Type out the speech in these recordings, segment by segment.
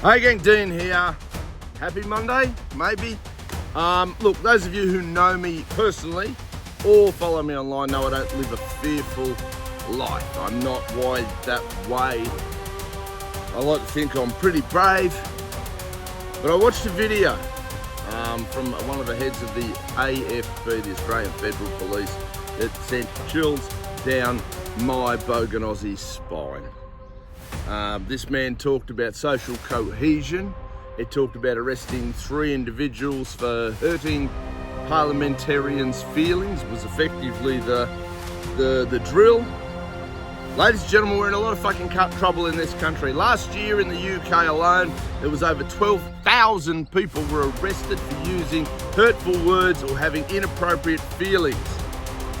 Hey gang, Dean here. Happy Monday, maybe. Look, those of you who know me personally or follow me online know I don't live a fearful life. I'm not wired that way. I like to think I'm pretty brave. But I watched a video from one of the heads of the AFP, the Australian Federal Police, that sent chills down my bogan Aussie spine. This man talked about social cohesion. It talked about arresting 3 individuals for hurting parliamentarians' feelings. Was effectively the drill. Ladies and gentlemen, we're in a lot of fucking trouble in this country. Last year in the UK alone, there was over 12,000 people were arrested for using hurtful words or having inappropriate feelings.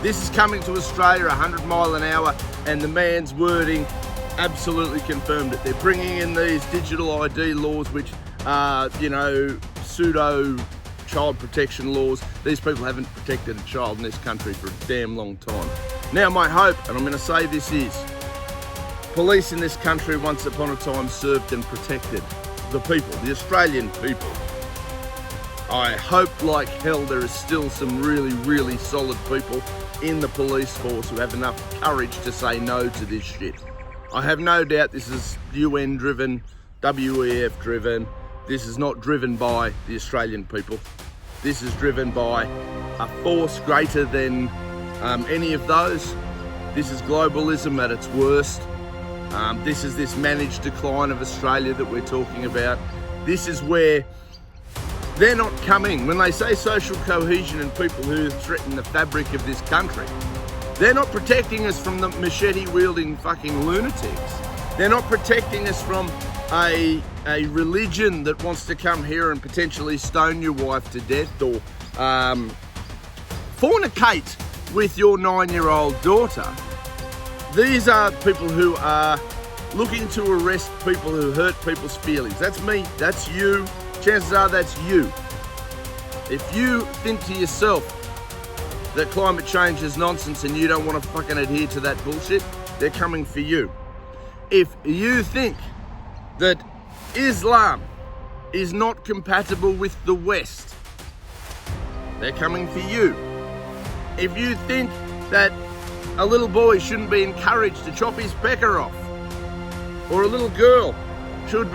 This is coming to Australia 100 mile an hour, and the man's wording absolutely confirmed it. They're bringing in these digital ID laws, which are, pseudo child protection laws. These people haven't protected a child in this country for a damn long time. Now my hope, and I'm going to say this is, police in this country once upon a time served and protected the people, the Australian people. I hope like hell there is still some really, really solid people in the police force who have enough courage to say no to this shit. I have no doubt this is UN driven, WEF driven. This is not driven by the Australian people. This is driven by a force greater than any of those. This is globalism at its worst. This is this managed decline of Australia that we're talking about. This is where they're not coming. When they say social cohesion and people who threaten the fabric of this country, they're not protecting us from the machete-wielding fucking lunatics. They're not protecting us from a religion that wants to come here and potentially stone your wife to death or fornicate with your 9-year-old daughter. These are people who are looking to arrest people who hurt people's feelings. That's me, that's you, chances are that's you. If you think to yourself that climate change is nonsense and you don't want to fucking adhere to that bullshit, they're coming for you. If you think that Islam is not compatible with the West, they're coming for you. If you think that a little boy shouldn't be encouraged to chop his pecker off, or a little girl should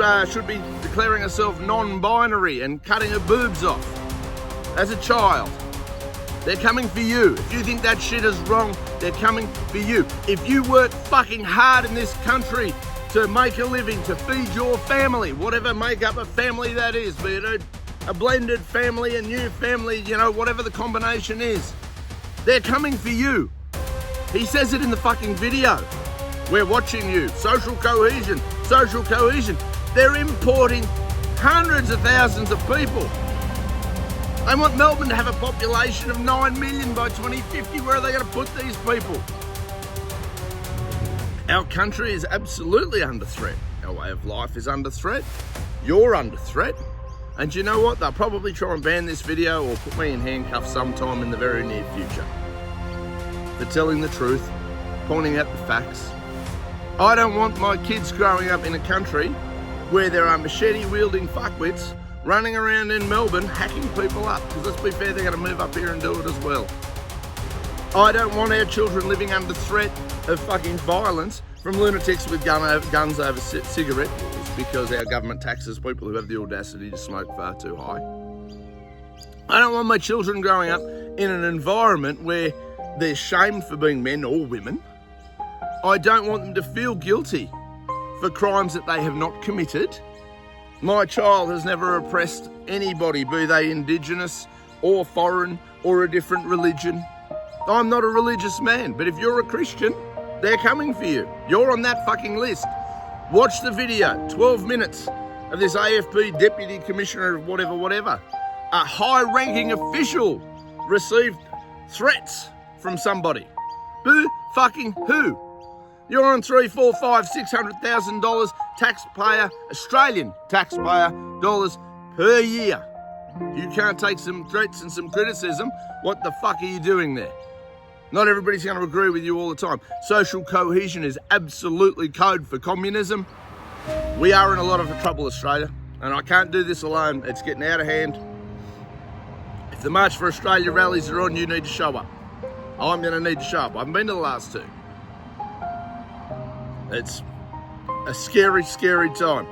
be declaring herself non-binary and cutting her boobs off as a child, they're coming for you. If you think that shit is wrong, they're coming for you. If you work fucking hard in this country to make a living, to feed your family, whatever makeup of family that is, be it a blended family, a new family, whatever the combination is, they're coming for you. He says it in the fucking video. We're watching you. Social cohesion, social cohesion. They're importing hundreds of thousands of people. They want Melbourne to have a population of 9 million by 2050. Where are they going to put these people? Our country is absolutely under threat. Our way of life is under threat. You're under threat. And you know what? They'll probably try and ban this video or put me in handcuffs sometime in the very near future for telling the truth, pointing out the facts. I don't want my kids growing up in a country where there are machete-wielding fuckwits running around in Melbourne hacking people up, because let's be fair, they're going to move up here and do it as well. I don't want our children living under threat of fucking violence from lunatics with guns over cigarette wars because our government taxes people who have the audacity to smoke far too high. I don't want my children growing up in an environment where they're shamed for being men or women. I don't want them to feel guilty for crimes that they have not committed. My child has never oppressed anybody, be they Indigenous or foreign or a different religion. I'm not a religious man, but if you're a Christian, they're coming for you. You're on that fucking list. Watch the video, 12 minutes of this AFP Deputy Commissioner of whatever. A high-ranking official received threats from somebody. Who fucking who? You're on $300,000, $600,000 taxpayer, Australian taxpayer dollars per year. You can't take some threats and some criticism. What the fuck are you doing there? Not everybody's going to agree with you all the time. Social cohesion is absolutely code for communism. We are in a lot of trouble, Australia, and I can't do this alone. It's getting out of hand. If the March for Australia rallies are on, you need to show up. I'm going to need to show up. I haven't been to the last two. It's a scary, scary time.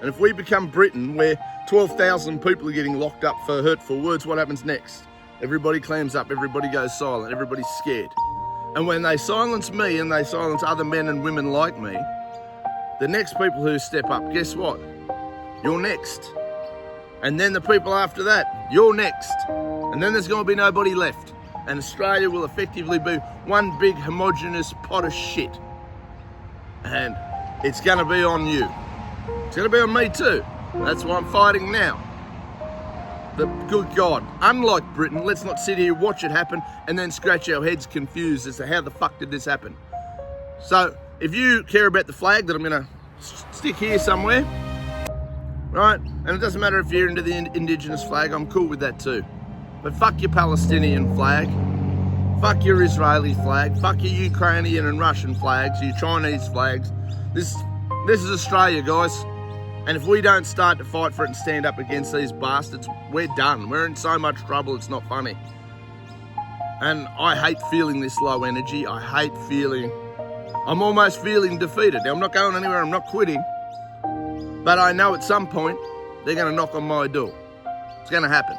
And if we become Britain, where 12,000 people are getting locked up for hurtful words, what happens next? Everybody clams up, everybody goes silent, everybody's scared. And when they silence me and they silence other men and women like me, the next people who step up, guess what? You're next. And then the people after that, you're next. And then there's going to be nobody left. And Australia will effectively be one big homogenous pot of shit. And it's going to be on you. It's going to be on me too. That's why I'm fighting now. But good God, unlike Britain, let's not sit here, watch it happen, and then scratch our heads confused as to how the fuck did this happen. So, if you care about the flag that I'm going to stick here somewhere, right, and it doesn't matter if you're into the indigenous flag, I'm cool with that too. But fuck your Palestinian flag, fuck your Israeli flag, fuck your Ukrainian and Russian flags, your Chinese flags. This is Australia, guys. And if we don't start to fight for it and stand up against these bastards, we're done. We're in so much trouble, it's not funny. And I hate feeling this low energy. I'm almost feeling defeated. Now, I'm not going anywhere, I'm not quitting. But I know at some point, they're going to knock on my door. It's going to happen.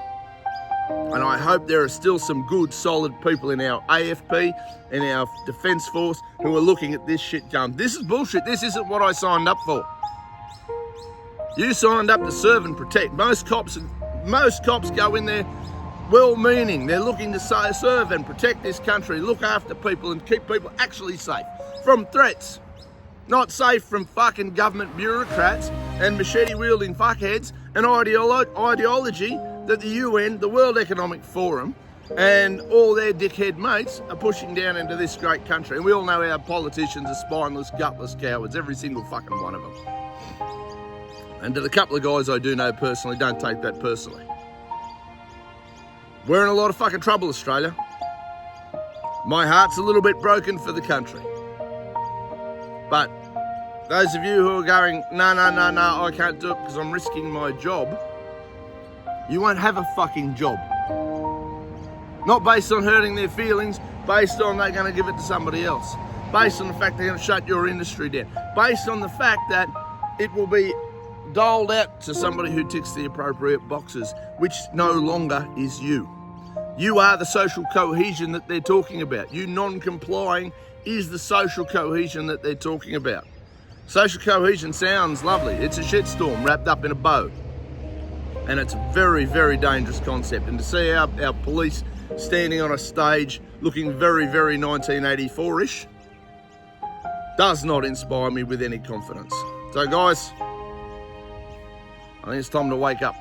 And I hope there are still some good, solid people in our AFP, in our Defence Force, who are looking at this shit going, this is bullshit, this isn't what I signed up for. You signed up to serve and protect. Most cops go in there well-meaning. They're looking to serve and protect this country, look after people and keep people actually safe from threats. Not safe from fucking government bureaucrats and machete-wielding fuckheads and ideology that the UN, the World Economic Forum, and all their dickhead mates are pushing down into this great country. And we all know our politicians are spineless, gutless cowards, every single fucking one of them. And to the couple of guys I do know personally, don't take that personally. We're in a lot of fucking trouble, Australia. My heart's a little bit broken for the country. But those of you who are going, no, I can't do it because I'm risking my job, you won't have a fucking job. Not based on hurting their feelings, based on they're going to give it to somebody else. Based on the fact they're going to shut your industry down. Based on the fact that it will be doled out to somebody who ticks the appropriate boxes, which no longer is you. You are the social cohesion that they're talking about. You non-complying is the social cohesion that they're talking about. Social cohesion sounds lovely. It's a shitstorm wrapped up in a bow. And it's a very, very dangerous concept. And to see our police standing on a stage looking very, very 1984-ish does not inspire me with any confidence. So guys, I think it's time to wake up.